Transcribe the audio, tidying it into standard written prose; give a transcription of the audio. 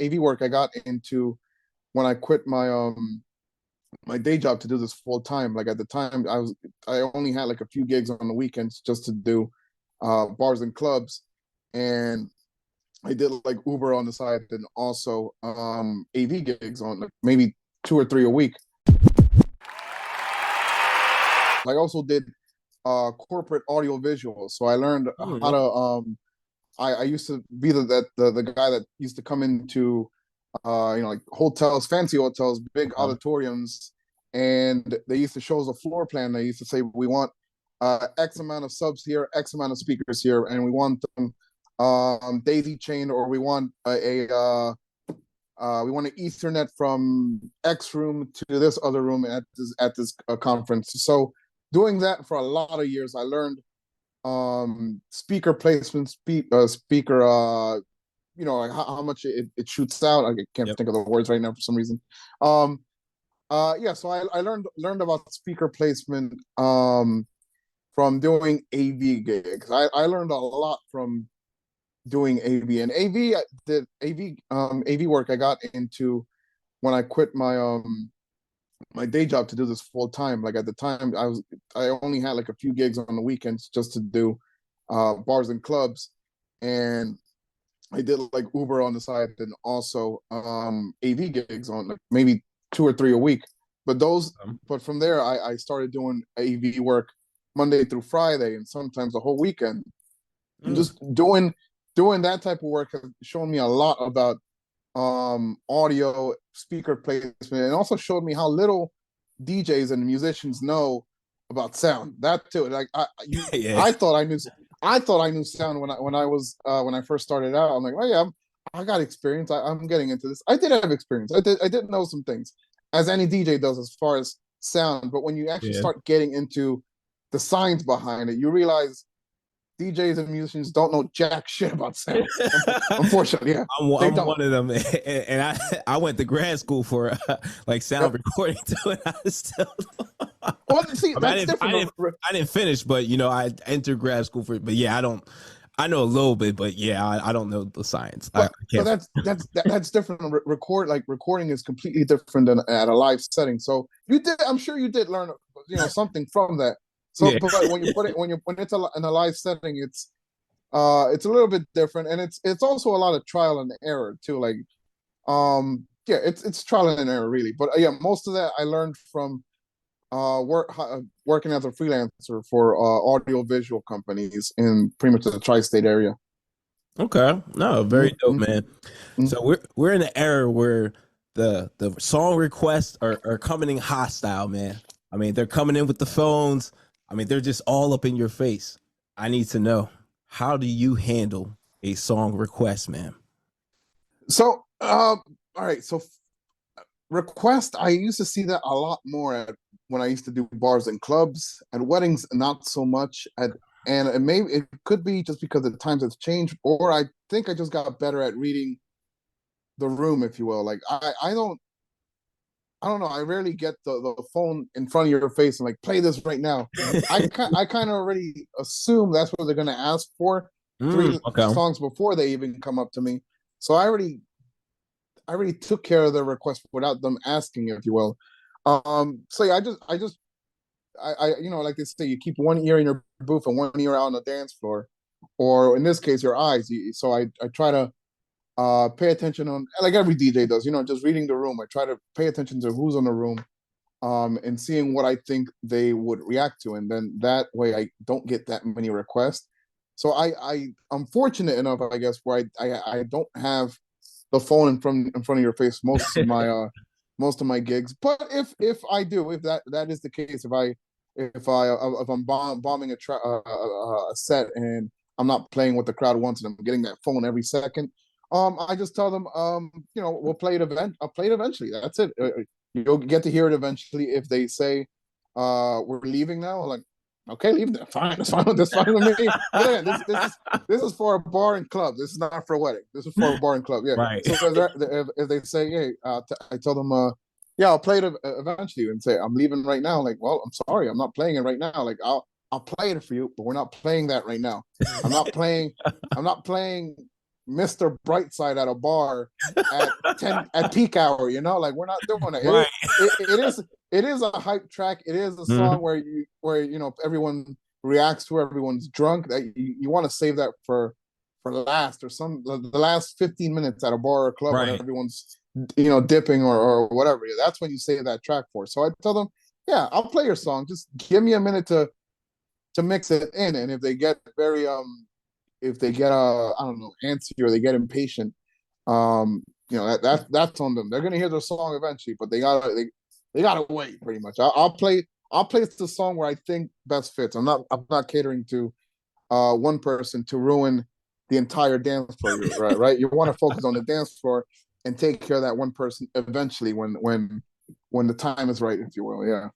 AV work I got into when I quit my day job to do this full time. Like at the time, I only had like a few gigs on the weekends just to do bars and clubs, and I did like Uber on the side and also AV gigs on like maybe two or three a week. I also did corporate audio visual, so I learned how to I used to be the guy that used to come into like hotels, fancy hotels, big auditoriums, and they used to show us a floor plan. They used to say, we want X amount of subs here, X amount of speakers here, and we want them daisy chained, or we want we want an Ethernet from X room to this other room at this conference. So doing that for a lot of years, I learned speaker placement, speaker like how much it shoots out. I can't think of the words right now for some reason. So I learned about speaker placement from doing AV gigs. I learned a lot from doing AV, and AV work I got into when I quit my day job to do this full time. Like at the time, I only had like a few gigs on the weekends just to do bars and clubs, and I did like Uber on the side and also AV gigs on like maybe two or three a week. But from there, I started doing AV work Monday through Friday, and sometimes the whole weekend. And just doing that type of work has shown me a lot about audio, speaker placement, and also showed me how little DJs and musicians know about sound. That too. Like I thought I knew sound when I first started out. I'm like, oh yeah, I got experience. I'm getting into this. I did have experience. I did know some things, as any DJ does as far as sound. But when you actually start getting into the science behind it, you realize DJs and musicians don't know jack shit about sound. Unfortunately, yeah. I'm one of them, and I went to grad school for like sound recording too, and I still. Well, see, that's different. I didn't finish, but I entered grad school for it. But yeah, I know a little bit, but yeah, I don't know the science. But that's different. Recording is completely different than at a live setting. So I'm sure you did learn something from that. So, but when it's in a live setting, it's a little bit different, and it's also a lot of trial and error too. Like, it's trial and error really. But most of that I learned from working as a freelancer for audio visual companies in pretty much the tri-state area. Okay, no, very dope, man. So we're in an era where the song requests are coming in hostile, man. I mean, they're coming in with the phones. I mean, they're just all up in your face. I need to know, how do you handle a song request, man? So, all right. So request, I used to see that a lot more when I used to do bars and clubs. At weddings, not so much. And it could be just because the times have changed, or I think I just got better at reading the room, if you will. Like I don't know. I rarely get the phone in front of your face and like, play this right now. I kind of already assume that's what they're going to ask for three songs before they even come up to me. So I already took care of their request without them asking, if you will. So yeah, I like they say, you keep one ear in your booth and one ear out on the dance floor, or in this case, your eyes. So I try to pay attention on, like every DJ does, just reading the room. I try to pay attention to who's in the room, and seeing what I think they would react to, and then that way I don't get that many requests. So I'm fortunate enough, I guess, where I don't have the phone in front of your face most of my gigs. But if I do, if that is the case, if I'm bombing a set and I'm not playing what the crowd wants and I'm getting that phone every second, I just tell them, we'll play it I'll play it eventually. That's it. You'll get to hear it eventually. If they say, we're leaving now, I'm like, okay, leave. Fine. That's fine. That's fine with me. Yeah, this is for a bar and club. This is not for a wedding. This is for a bar and club. Yeah. Right. So if they say, hey, I tell them, I'll play it eventually, and say, I'm leaving right now. Like, well, I'm sorry, I'm not playing it right now. Like, I'll play it for you, but we're not playing that right now. I'm not playing Mr. Brightside at a bar at 10 at peak hour, you know, like we're not doing it. Right. It is a hype track. It is a Mhm. song where you know everyone reacts to, everyone's drunk. That you want to save that for last, or the last 15 minutes at a bar or club when Right. everyone's, you know, dipping or whatever. That's when you save that track for. So I tell them, yeah, I'll play your song. Just give me a minute to mix it in. And if they get very if they get I don't know, antsy, or they get impatient, you know, that's on them. They're gonna hear the song eventually, but they gotta wait pretty much. I'll play the song where I think best fits. I'm not catering to one person to ruin the entire dance floor, right? You want to focus on the dance floor and take care of that one person eventually when the time is right, if you will. Yeah.